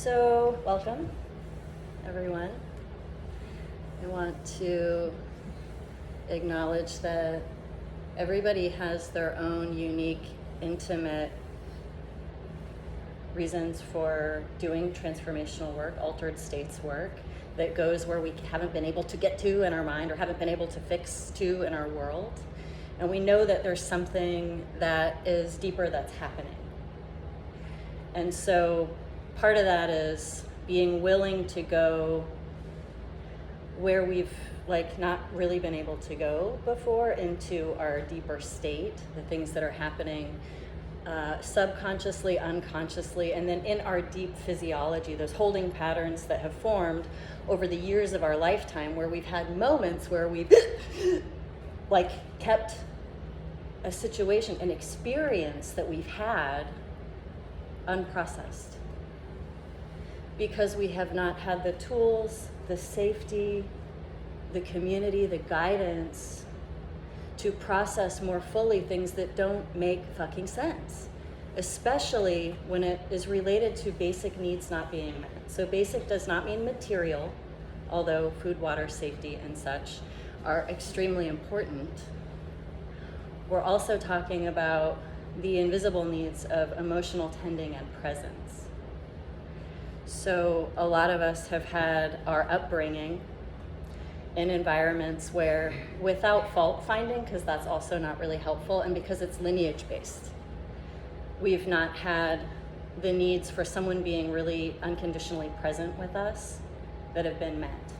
So, welcome, everyone. I want to acknowledge that everybody has their own unique, intimate reasons for doing transformational work, altered states work, that goes where we haven't been able to get to in our mind or haven't been able to fix to in our world. And we know that there's something that is deeper that's happening. And so part of that is being willing to go where we've not really been able to go before, into our deeper state, the things that are happening subconsciously, unconsciously, and then in our deep physiology, those holding patterns that have formed over the years of our lifetime, where we've had moments where we've kept a situation, an experience that we've had unprocessed, because we have not had the tools, the safety, the community, the guidance to process more fully things that don't make fucking sense, especially when it is related to basic needs not being met. So basic does not mean material, although food, water, safety, and such are extremely important. We're also talking about the invisible needs of emotional tending and presence. So a lot of us have had our upbringing in environments where, without fault finding, because that's also not really helpful, and because it's lineage based, we've not had the needs for someone being really unconditionally present with us that have been met.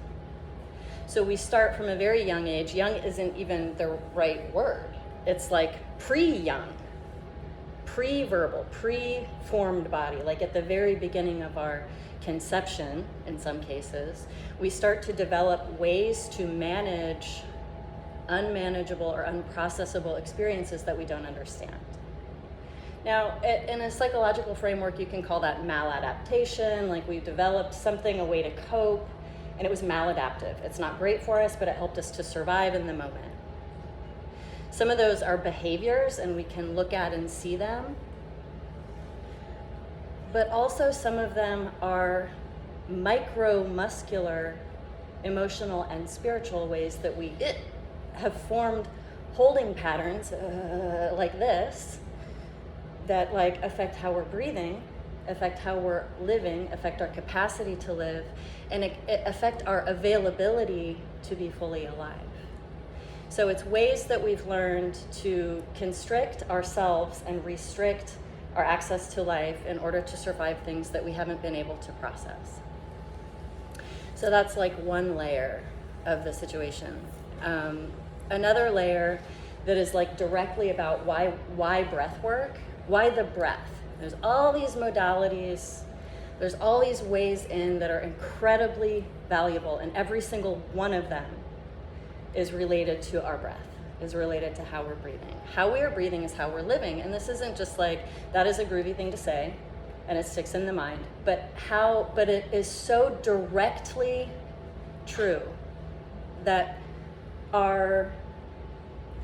So we start from a very young age. Young isn't even the right word. It's like pre-young, pre-verbal, pre-formed body, like at the very beginning of our conception, in some cases, we start to develop ways to manage unmanageable or unprocessable experiences that we don't understand. Now, in a psychological framework, you can call that maladaptation, like we've developed something, a way to cope, and it was maladaptive. It's not great for us, but it helped us to survive in the moment. Some of those are behaviors, and we can look at and see them. But also some of them are micro-muscular, emotional, and spiritual ways that we have formed holding patterns like this that affect how we're breathing, affect how we're living, affect our capacity to live, and it affect our availability to be fully alive. So it's ways that we've learned to constrict ourselves and restrict our access to life in order to survive things that we haven't been able to process. So that's one layer of the situation. Another layer that is directly about why breath work, why the breath. There's all these modalities, there's all these ways in that are incredibly valuable, and every single one of them is related to our breath, is related to how we're breathing. How we are breathing is how we're living. And this isn't just that is a groovy thing to say and it sticks in the mind, but it is so directly true that how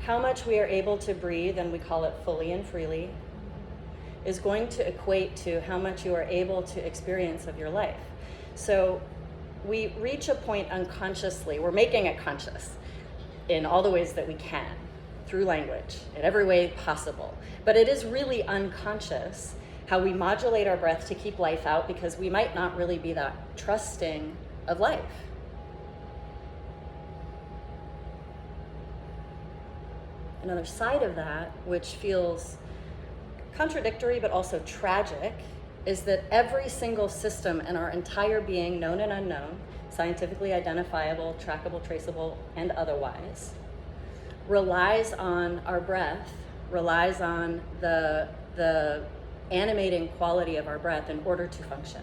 much we are able to breathe, and we call it fully and freely, is going to equate to how much you are able to experience of your life. So we reach a point unconsciously, we're making it conscious in all the ways that we can, through language, in every way possible. But it is really unconscious how we modulate our breath to keep life out, because we might not really be that trusting of life. Another side of that, which feels contradictory but also tragic, is that every single system in our entire being, known and unknown, scientifically identifiable, trackable, traceable, and otherwise, relies on our breath, relies on the animating quality of our breath in order to function.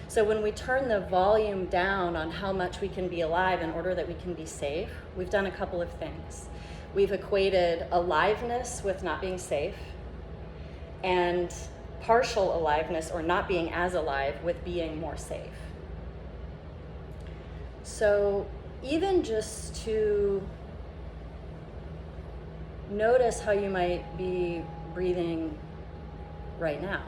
So when we turn the volume down on how much we can be alive in order that we can be safe, we've done a couple of things. We've equated aliveness with not being safe, and partial aliveness, or not being as alive, with being more safe. So even just to notice how you might be breathing right now.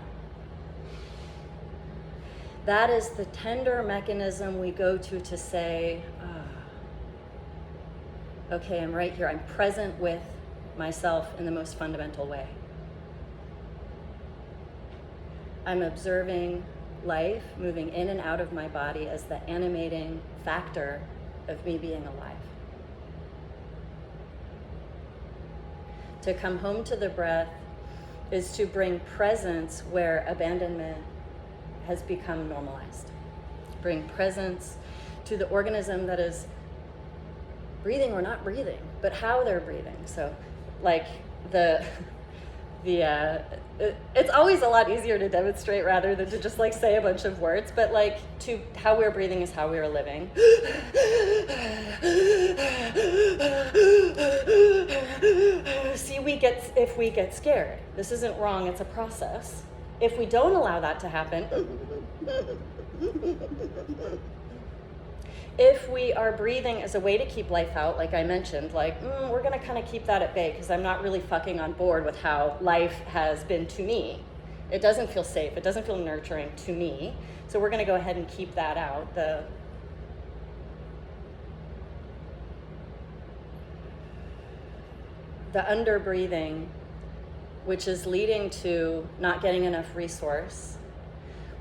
That is the tender mechanism we go to say, okay, I'm right here. I'm present with myself in the most fundamental way. I'm observing life moving in and out of my body as the animating factor of me being alive. To come home to the breath is to bring presence where abandonment has become normalized. Bring presence to the organism that is breathing or not breathing, but how they're breathing. So like it's always a lot easier to demonstrate rather than to just like say a bunch of words, but like to how we're breathing is how we're living. See, if we get scared, this isn't wrong, it's a process. If we don't allow that to happen, if we are breathing as a way to keep life out, like I mentioned, like, we're gonna kind of keep that at bay because I'm not really fucking on board with how life has been to me. It doesn't feel safe, it doesn't feel nurturing to me. So we're gonna go ahead and keep that out. The under breathing, which is leading to not getting enough resource,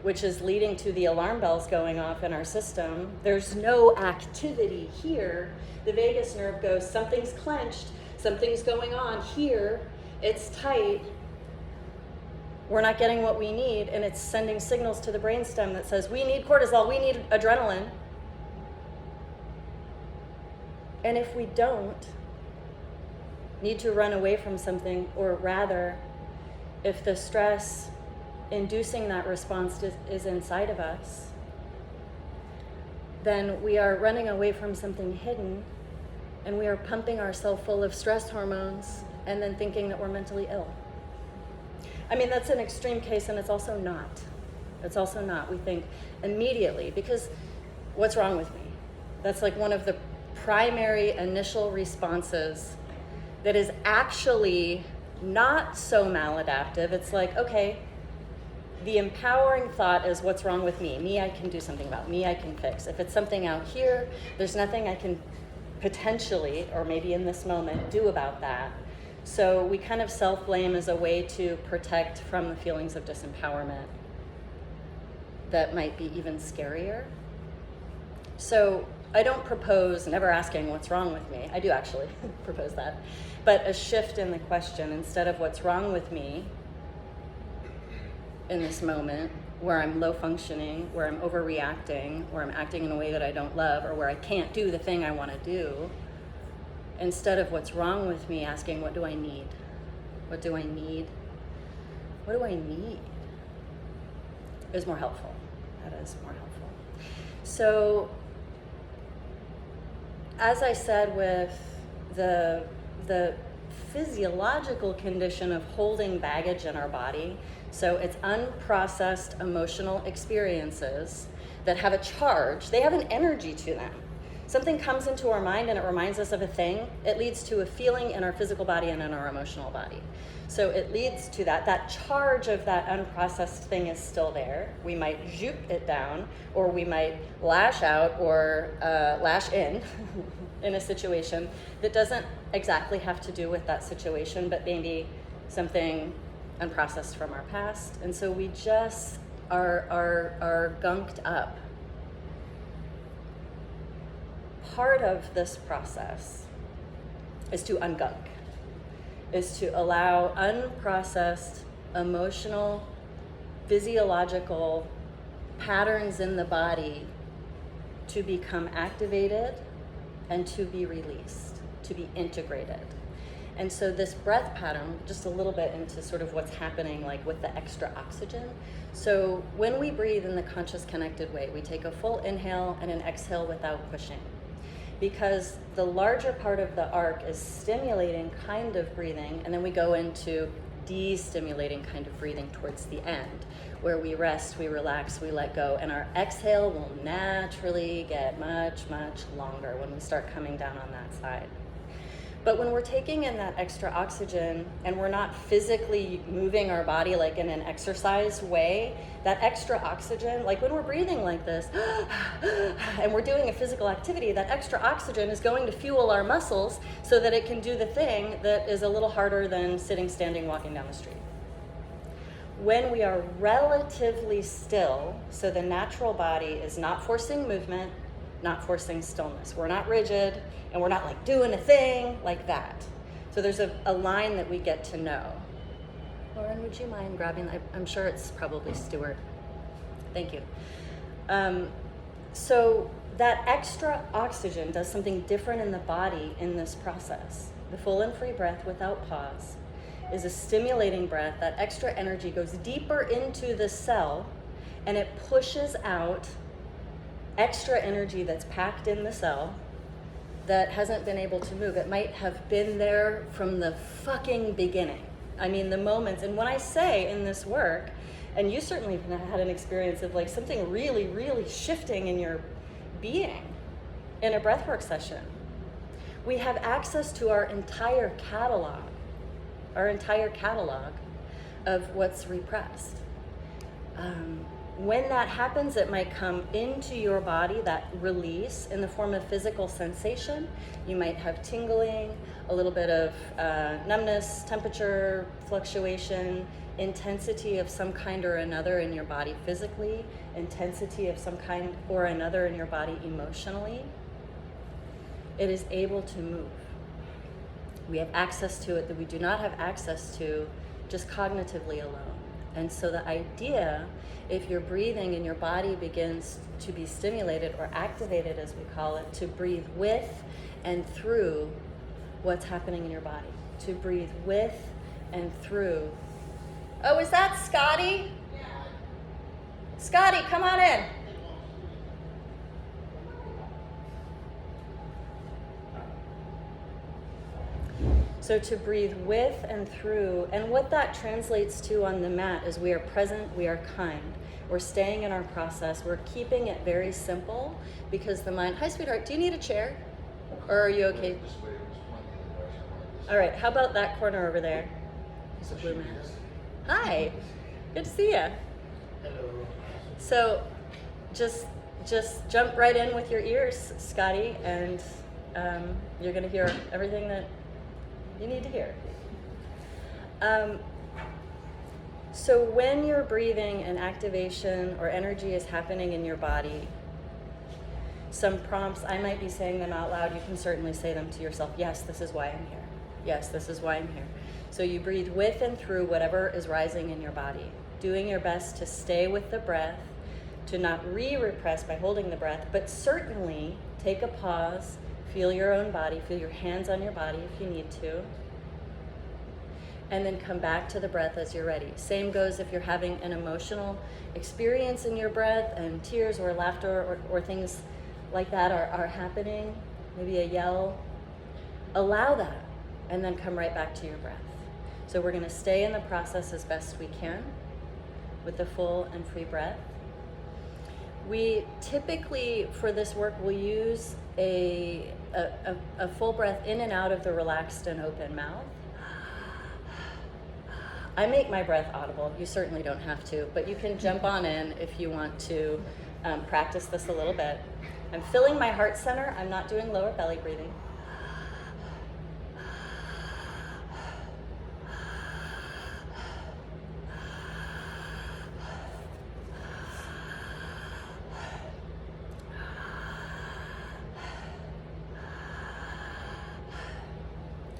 which is leading to the alarm bells going off in our system. There's no activity here. The vagus nerve goes, something's clenched, something's going on here, it's tight, we're not getting what we need, and it's sending signals to the brainstem that says, we need cortisol, we need adrenaline. And if we don't need to run away from something, or rather, if the stress inducing that response is inside of us, then we are running away from something hidden, and we are pumping ourselves full of stress hormones and then thinking that we're mentally ill. I mean, that's an extreme case, and it's also not. It's also not. We think immediately, because what's wrong with me? That's like one of the primary initial responses that is actually not so maladaptive. It's like, okay, the empowering thought is, what's wrong with me? Me, I can do something about. Me, I can fix. If it's something out here, there's nothing I can potentially, or maybe in this moment, do about that. So we kind of self-blame as a way to protect from the feelings of disempowerment that might be even scarier. So I don't propose never asking what's wrong with me. I do actually propose that. But a shift in the question, instead of what's wrong with me in this moment, where I'm low functioning, where I'm overreacting, where I'm acting in a way that I don't love, or where I can't do the thing I want to do, instead of what's wrong with me, asking, what do I need? What do I need? What do I need? Is more helpful. That is more helpful. So, as I said, with the physiological condition of holding baggage in our body, so it's unprocessed emotional experiences that have a charge. They have an energy to them. Something comes into our mind and it reminds us of a thing. It leads to a feeling in our physical body and in our emotional body. So it leads to that. That charge of that unprocessed thing is still there. We might zoop it down, or we might lash out or lash in a situation that doesn't exactly have to do with that situation, but maybe something unprocessed from our past. And so we just are gunked up. Part of this process is to ungunk, is to allow unprocessed emotional, physiological patterns in the body to become activated and to be released, to be integrated. And so this breath pattern, just a little bit into sort of what's happening like with the extra oxygen. So when we breathe in the conscious connected way, we take a full inhale and an exhale without pushing. Because the larger part of the arc is stimulating kind of breathing, and then we go into de-stimulating kind of breathing towards the end, where we rest, we relax, we let go, and our exhale will naturally get much, much longer when we start coming down on that side. But when we're taking in that extra oxygen and we're not physically moving our body like in an exercise way, that extra oxygen, like when we're breathing like this, and we're doing a physical activity, that extra oxygen is going to fuel our muscles so that it can do the thing that is a little harder than sitting, standing, walking down the street. When we are relatively still, so the natural body is not forcing movement, not forcing stillness. We're not rigid, and we're not like doing a thing like that. So there's a line that we get to know. Lauren, would you mind grabbing? I'm sure it's probably Stuart. Thank you. So that extra oxygen does something different in the body in this process. The full and free breath without pause is a stimulating breath. That extra energy goes deeper into the cell, and it pushes out extra energy that's packed in the cell that hasn't been able to move. It might have been there from the fucking beginning. I mean, the moments, and when I say in this work, and you certainly have had an experience of like something really, really shifting in your being in a breathwork session, we have access to our entire catalog of what's repressed. When that happens, it might come into your body, that release, in the form of physical sensation. You might have tingling, a little bit of numbness, temperature fluctuation, intensity of some kind or another in your body physically, intensity of some kind or another in your body emotionally. It is able to move. We have access to it that we do not have access to just cognitively alone. And so the idea, if you're breathing and your body begins to be stimulated or activated, as we call it, to breathe with and through what's happening in your body. To breathe with and through. Oh, is that Scotty? Yeah. Scotty, come on in. So to breathe with and through, and what that translates to on the mat is we are present, we are kind. We're staying in our process. We're keeping it very simple because the mind, hi sweetheart, do you need a chair? Or are you okay? All right, how about that corner over there? There's a blue mat. Hi, good to see you. Hello. So just jump right in with your ears, Scotty, and you're gonna hear everything that you need to hear. So when you're breathing and activation or energy is happening in your body, some prompts, I might be saying them out loud. You can certainly say them to yourself. Yes, this is why I'm here. Yes, this is why I'm here. So you breathe with and through whatever is rising in your body, doing your best to stay with the breath, to not re-repress by holding the breath, but certainly take a pause, feel your own body, feel your hands on your body if you need to, and then come back to the breath as you're ready. Same goes if you're having an emotional experience in your breath and tears or laughter or things like that are happening, maybe a yell, allow that and then come right back to your breath. So we're gonna stay in the process as best we can with the full and free breath. We typically, for this work, will use a full breath in and out of the relaxed and open mouth. I make my breath audible. You certainly don't have to, but you can jump on in if you want to practice this a little bit. I'm filling my heart center. I'm not doing lower belly breathing.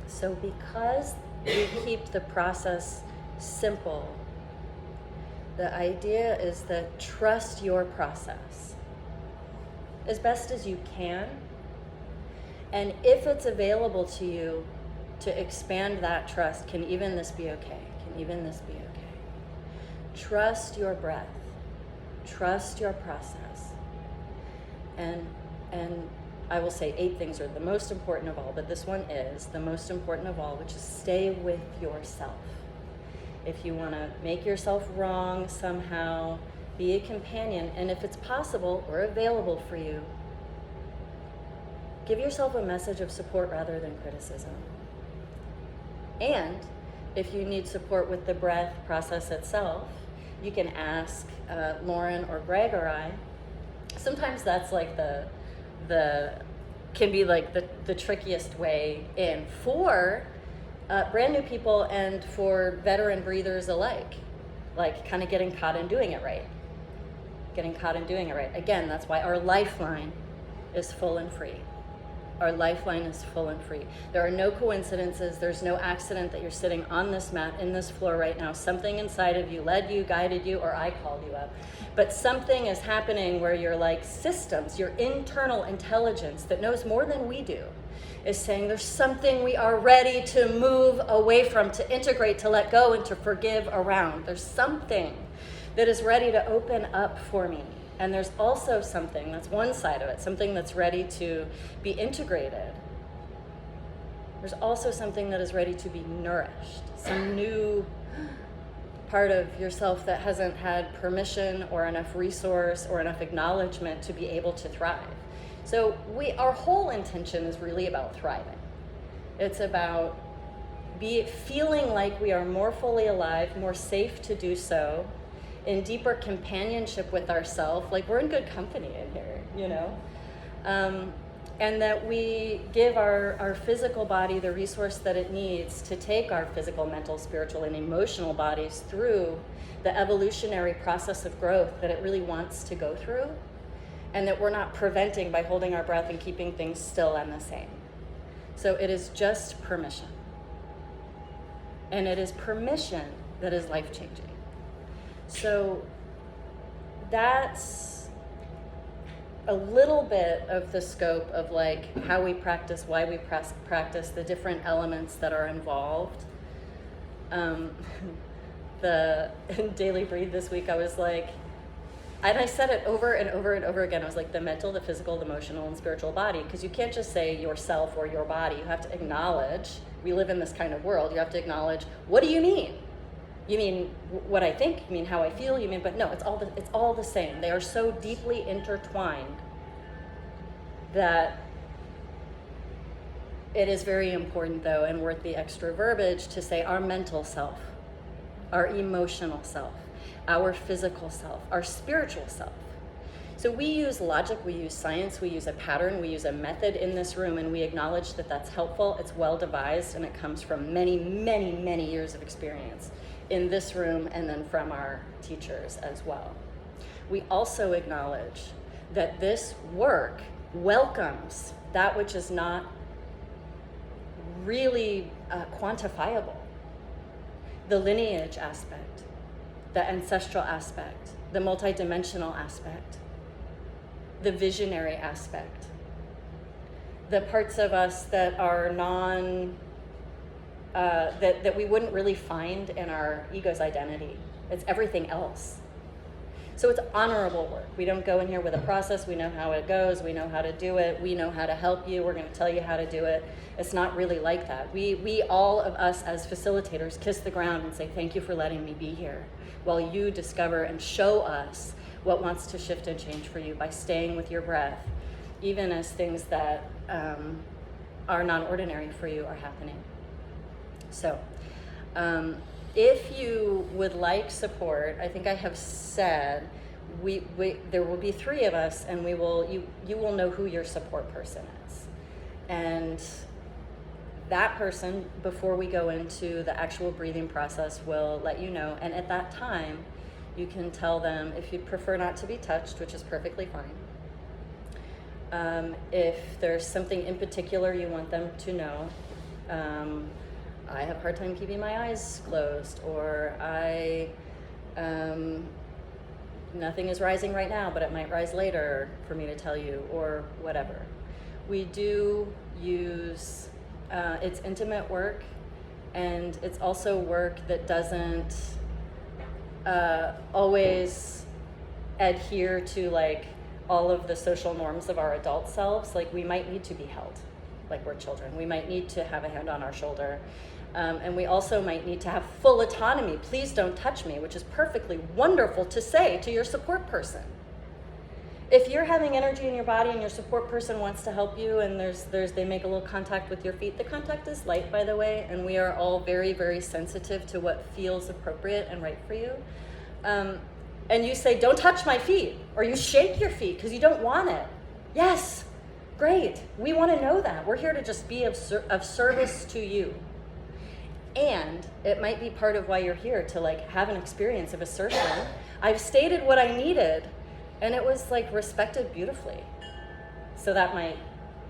So because we keep the process simple, the idea is that trust your process as best as you can. And if it's available to you to expand that trust, can even this be okay? Can even this be okay? Trust your breath. Trust your process. And I will say 8 things are the most important of all, but this one is the most important of all, which is stay with yourself. If you want to make yourself wrong somehow, be a companion, and if it's possible or available for you, give yourself a message of support rather than criticism. And if you need support with the breath process itself, you can ask Lauren or Greg or I. Sometimes that's like can be like the trickiest way in for brand new people and for veteran breathers alike, like kind of getting caught in doing it right. Again, that's why our lifeline is full and free. Our lifeline is full and free. There are no coincidences. There's no accident that you're sitting on this mat, in this floor right now. Something inside of you led you, guided you, or I called you up. But something is happening where your like systems, your internal intelligence that knows more than we do, is saying there's something we are ready to move away from, to integrate, to let go, and to forgive around. There's something that is ready to open up for me. And there's also something, that's one side of it, something that's ready to be integrated. There's also something that is ready to be nourished, some new part of yourself that hasn't had permission or enough resource or enough acknowledgement to be able to thrive. So our whole intention is really about thriving. It's about feeling like we are more fully alive, more safe to do so, in deeper companionship with ourselves, like we're in good company in here, you know? And that we give our physical body the resource that it needs to take our physical, mental, spiritual, and emotional bodies through the evolutionary process of growth that it really wants to go through, and that we're not preventing by holding our breath and keeping things still and the same. So it is just permission. And it is permission that is life-changing. So that's a little bit of the scope of like how we practice, why we practice, the different elements that are involved. The Daily Breathe this week, I was like, and I said it over and over and over again, I was like, the mental, the physical, the emotional, and spiritual body, because you can't just say yourself or your body. You have to acknowledge, we live in this kind of world, you have to acknowledge, what do you mean? You mean what I think, you mean how I feel, you mean, but no, it's all the same. They are so deeply intertwined that it is very important, though, and worth the extra verbiage to say our mental self, our emotional self, our physical self, our spiritual self. So we use logic, we use science, we use a pattern, we use a method in this room, and we acknowledge that that's helpful, it's well devised, and it comes from many, many, many years of experience in this room and then from our teachers as well. We also acknowledge that this work welcomes that which is not really quantifiable. The lineage aspect, the ancestral aspect, the multidimensional aspect, the visionary aspect, the parts of us that are that we wouldn't really find in our ego's identity. It's everything else. So it's honorable work. We don't go in here with a process. We know how it goes. We know how to do it. We know how to help you. We're going to tell you how to do it. It's not really like that. We all of us as facilitators kiss the ground and say, thank you for letting me be here, while you discover and show us what wants to shift and change for you by staying with your breath, even as things that are non-ordinary for you are happening. So, if you would like support, I think I have said, there will be 3 of us, and you will know who your support person is. And that person, before we go into the actual breathing process, will let you know. And at that time, you can tell them if you'd prefer not to be touched, which is perfectly fine. If there's something in particular you want them to know, I have a hard time keeping my eyes closed, or nothing is rising right now, but it might rise later for me to tell you, or whatever. We do use, it's intimate work, and it's also work that doesn't always adhere to like all of the social norms of our adult selves. Like we might need to be held like we're children. We might need to have a hand on our shoulder. And we also might need to have full autonomy. Please don't touch me, which is perfectly wonderful to say to your support person. If you're having energy in your body and your support person wants to help you and they make a little contact with your feet, the contact is light, by the way, and we are all very, very sensitive to what feels appropriate and right for you. And you say, don't touch my feet, or you shake your feet because you don't want it. Yes, great. We want to know that. We're here to just be of service to you. And it might be part of why you're here, to like have an experience of assertion. I've stated what I needed, and it was like respected beautifully. So that might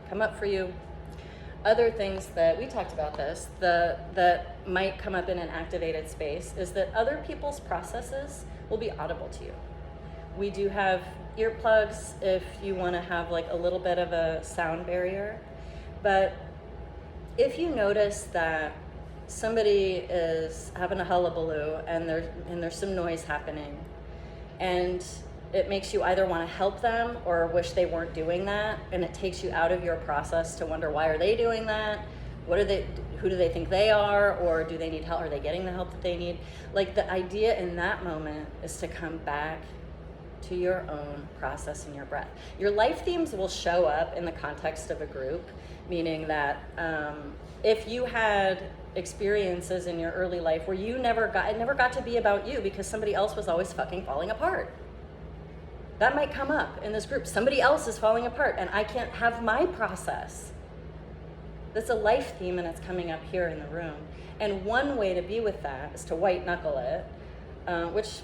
come up for you. Other things that we talked about that might come up in an activated space is that other people's processes will be audible to you. We do have earplugs if you want to have like a little bit of a sound barrier. But if you notice that somebody is having a hullabaloo and there's some noise happening, and it makes you either want to help them or wish they weren't doing that, and it takes you out of your process to wonder, why are they doing that? Who do they think they are? Or do they need help? Are they getting the help that they need? Like, the idea in that moment is to come back to your own process and your breath. Your life themes will show up in the context of a group, meaning that if you had experiences in your early life where it never got to be about you because somebody else was always fucking falling apart, that might come up in this group. Somebody else is falling apart and I can't have my process. That's a life theme, and it's coming up here in the room. And one way to be with that is to white knuckle it, which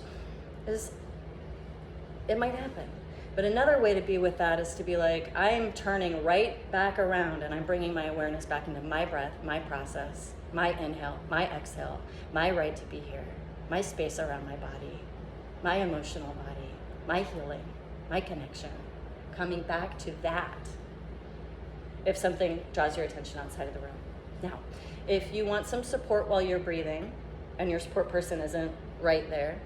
is, it might happen. But another way to be with that is to be like, I'm turning right back around and I'm bringing my awareness back into my breath, my process, my inhale, my exhale, my right to be here, my space around my body, my emotional body, my healing, my connection, coming back to that. If something draws your attention outside of the room. Now, if you want some support while you're breathing and your support person isn't right there,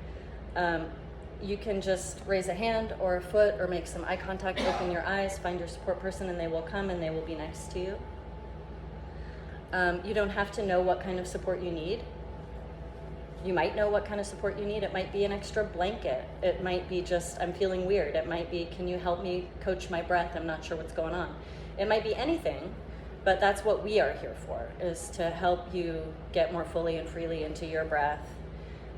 you can just raise a hand or a foot or make some eye contact, open your eyes, find your support person, and they will come and they will be next to you. You don't have to know what kind of support you need. You might know what kind of support you need. It might be an extra blanket. It might be just, I'm feeling weird. It might be, can you help me coach my breath? I'm not sure what's going on. It might be anything, but that's what we are here for, is to help you get more fully and freely into your breath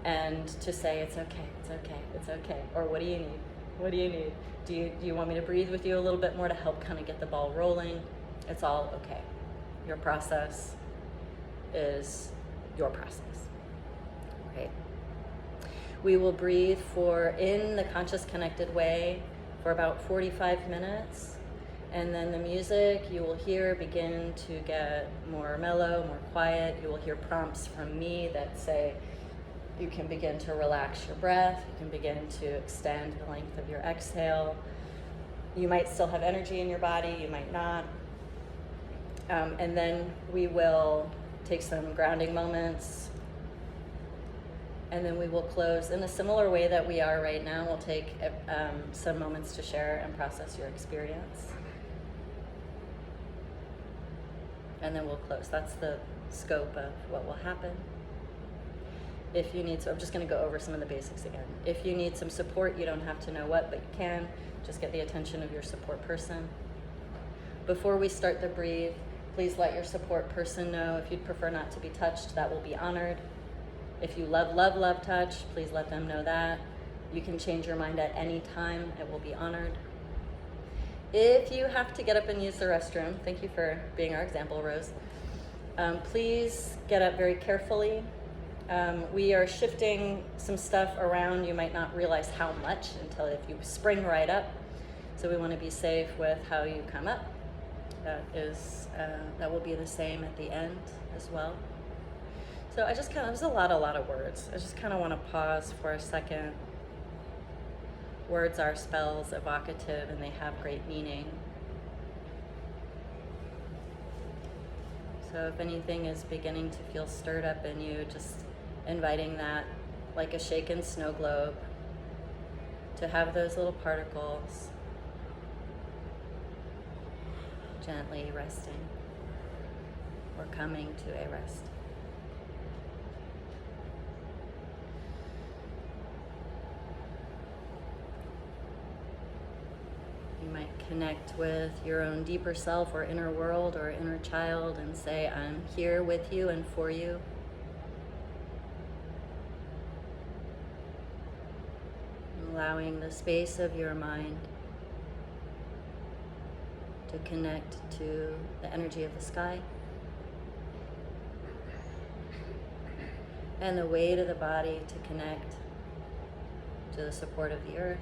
and to say, it's okay, it's okay, it's okay. Or what do you need? What do you need? Do you want me to breathe with you a little bit more to help kind of get the ball rolling? It's all okay. Your process is your process, right? We will breathe in the conscious connected way for about 45 minutes. And then the music you will hear begin to get more mellow, more quiet. You will hear prompts from me that say you can begin to relax your breath. You can begin to extend the length of your exhale. You might still have energy in your body, you might not. And then we will take some grounding moments. And then we will close in a similar way that we are right now. We'll take some moments to share and process your experience. And then we'll close. That's the scope of what will happen. If you need, so I'm just going to go over some of the basics again. If you need some support, you don't have to know what, but you can. Just get the attention of your support person. Before we start the breathe, please let your support person know if you'd prefer not to be touched, that will be honored. If you love, love, love touch, please let them know that. You can change your mind at any time, it will be honored. If you have to get up and use the restroom, thank you for being our example, Rose. Please get up very carefully. We are shifting some stuff around. You might not realize how much until if you spring right up. So we want to be safe with how you come up. That will be the same at the end as well. So I just there's a lot of words. I just kind of want to pause for a second. Words are spells, evocative, and they have great meaning. So if anything is beginning to feel stirred up in you, just inviting that, like a shaken snow globe, to have those little particles gently resting or coming to a rest. might connect with your own deeper self or inner world or inner child and say, I'm here with you and for you. Allowing the space of your mind to connect to the energy of the sky and the weight of the body to connect to the support of the earth.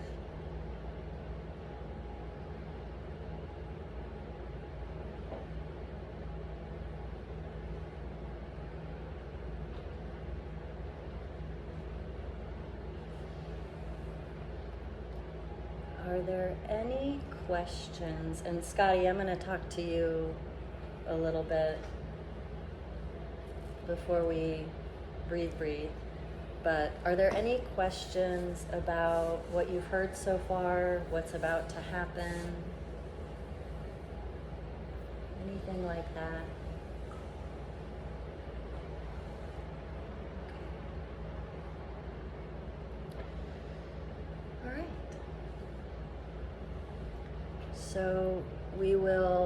Are there any questions? And Scotty, I'm going to talk to you a little bit before we breathe. But are there any questions about what you've heard so far? What's about to happen? Anything like that? All right. So we will